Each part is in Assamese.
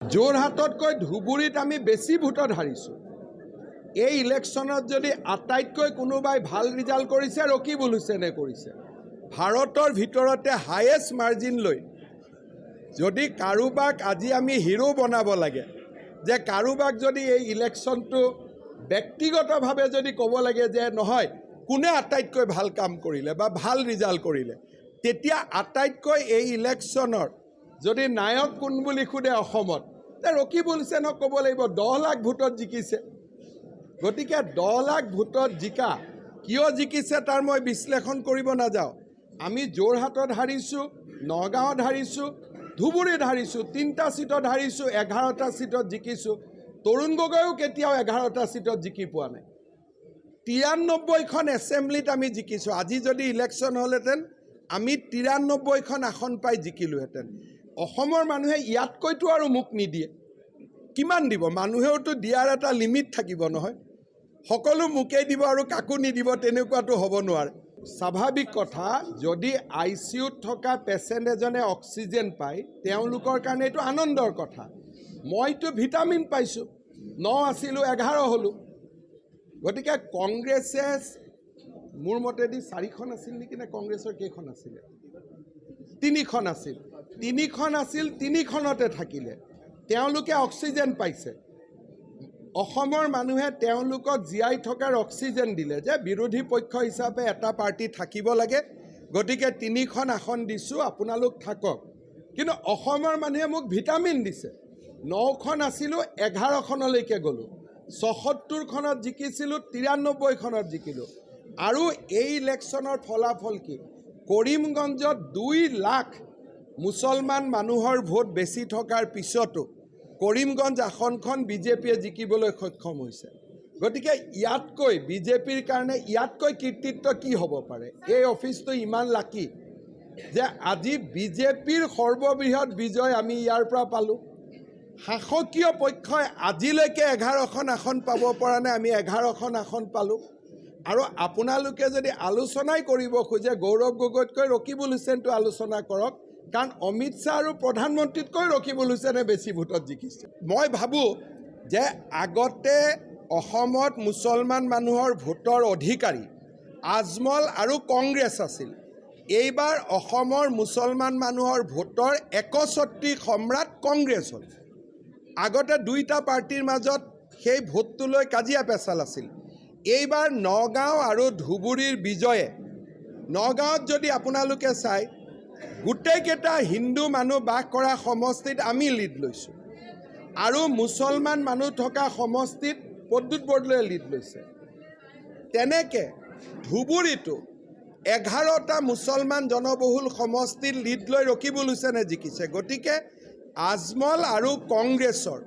যোৰহাটতকৈ ধুবুৰীত আমি বেছি ভোটত হাৰিছোঁ। এই ইলেকশ্যনত যদি আটাইতকৈ কোনোবাই ভাল ৰিজাল্ট কৰিছে ৰকিবুল হুছেইনে কৰিছে। ভাৰতৰ ভিতৰতে হায়েষ্ট মাৰ্জিন লৈ যদি কাৰোবাক আজি আমি হিৰো বনাব লাগে, যে কাৰোবাক যদি এই ইলেকশ্যনটো ব্যক্তিগতভাৱে যদি ক'ব লাগে যে নহয় কোনে আটাইতকৈ ভাল কাম কৰিলে বা ভাল ৰিজাল্ট কৰিলে, তেতিয়া আটাইতকৈ এই ইলেকশ্যনৰ যদি নায়ক কোন বুলি সোধে অসমত, তে ৰকিবুল হুছেইনক ক'ব লাগিব। 10 লাখ ভোটত জিকিছে। গতিকে 10 লাখ ভোটত জিকা কিয় জিকিছে তাৰ মই বিশ্লেষণ কৰিব নাযাওঁ। আমি যোৰহাটত হাৰিছোঁ, নগাঁৱত হাৰিছোঁ, ধুবুৰীত হাৰিছোঁ, 3টা ছিটত হাৰিছোঁ, 11টা ছিটত জিকিছোঁ। তৰুণ গগৈও কেতিয়াও 11টা ছিটত জিকি পোৱা নাই। 93খন এছেম্বলিত আমি জিকিছোঁ। আজি যদি ইলেকশ্যন হ'লহেঁতেন আমি 93খন আসন পাই জিকিলোহেঁতেন। অসমৰ মানুহে ইয়াতকৈতো আৰু মোক নিদিয়ে। কিমান দিব? মানুহেওতো দিয়াৰ এটা লিমিট থাকিব নহয়। সকলো মোকেই দিব আৰু কাকো নিদিব, তেনেকুৱাতো হ'ব নোৱাৰে। স্বাভাৱিক কথা, যদি ICUত থকা পেচেণ্ট এজনে অক্সিজেন পায় তেওঁলোকৰ কাৰণে এইটো আনন্দৰ কথা। মইতো ভিটামিন পাইছোঁ, 9 আছিলোঁ 11 হ'লোঁ। গতিকে কংগ্ৰেছে মোৰ মতেদি 4খন আছিল নেকি, নে কংগ্ৰেছৰ কেইখন আছিলে? 3খন আছিল। 3খন আছিল, 3খনতে থাকিলে। তেওঁলোকে অক্সিজেন পাইছে। অসমৰ মানুহে তেওঁলোকক জীয়াই থকাৰ অক্সিজেন দিলে যে বিৰোধী পক্ষ হিচাপে এটা পাৰ্টি থাকিব লাগে, গতিকে 3খন আসন দিছোঁ, আপোনালোক থাকক। কিন্তু অসমৰ মানুহে মোক ভিটামিন দিছে। 9খন আছিলোঁ, 11খনলৈকে গ'লোঁ। 76খনত জিকিছিলোঁ, 93খনত জিকিলোঁ। আৰু এই ইলেকশ্যনৰ ফলাফল কি? কৰিমগঞ্জত 2 লাখ মুছলমান মানুহৰ ভোট বেছি থকাৰ পিছতো কৰিমগঞ্জ আসনখন বিজেপিয়ে জিকিবলৈ সক্ষম হৈছে। গতিকে ইয়াতকৈ বিজেপিৰ কাৰণে ইয়াতকৈ কৃতিত্ব কি হ'ব পাৰে? এই অফিচটো ইমান লাকি যে আজি বিজেপিৰ সৰ্ববৃহৎ বিজয় আমি ইয়াৰ পৰা পালোঁ। শাসকীয় পক্ষই আজিলৈকে 11খন আসন পাব পৰা নাই, আমি 11খন আসন পালোঁ। আৰু আপোনালোকে যদি আলোচনাই কৰিব খোজে গৌৰৱ গগৈতকৈ ৰকিবুল হুছেইনটো আলোচনা কৰক, কাৰণ অমিত শ্বাহ আৰু প্ৰধানমন্ত্ৰীতকৈ ৰকিবুল হুছেইনে বেছি ভোটত জিকিছে। মই ভাবোঁ যে আগতে অসমত মুছলমান মানুহৰ ভোটৰ অধিকাৰী আজমল আৰু কংগ্ৰেছ আছিল। এইবাৰ অসমৰ মুছলমান মানুহৰ ভোটৰ 61 সম্ৰাট কংগ্ৰেছ হ'ল। আগতে 2টা পাৰ্টিৰ মাজত সেই ভোটটো লৈ কাজিয়া পেচাল আছিল। এইবাৰ নগাঁও আৰু ধুবুৰীৰ বিজয়ে, নগাঁৱত যদি আপোনালোকে চাই গোটেইকেইটা হিন্দু মানুহ বাস কৰা সমষ্টিত আমি লিড লৈছোঁ, আৰু মুছলমান মানুহ থকা সমষ্টিত প্ৰদ্যুৎ বৰদলৈয়ে লিড লৈছে। তেনেকৈ ধুবুৰীতো 11টা মুছলমান জনবহুল সমষ্টিত লিড লৈ ৰকিবুল হুছেইনে জিকিছে। গতিকে আজমল আৰু কংগ্ৰেছৰ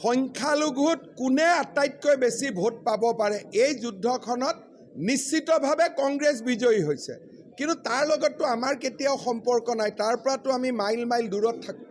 সংখ্যালঘুত কোনে আটাইতকৈ বেছি ভোট পাব পাৰে, এই যুদ্ধখনত নিশ্চিতভাৱে কংগ্ৰেছ বিজয়ী হৈছে। কিন্তু তাৰ লগততো আমাৰ কেতিয়াও সম্পৰ্ক নাই, তাৰ পৰাতো আমি মাইল মাইল দূৰত থাকোঁ।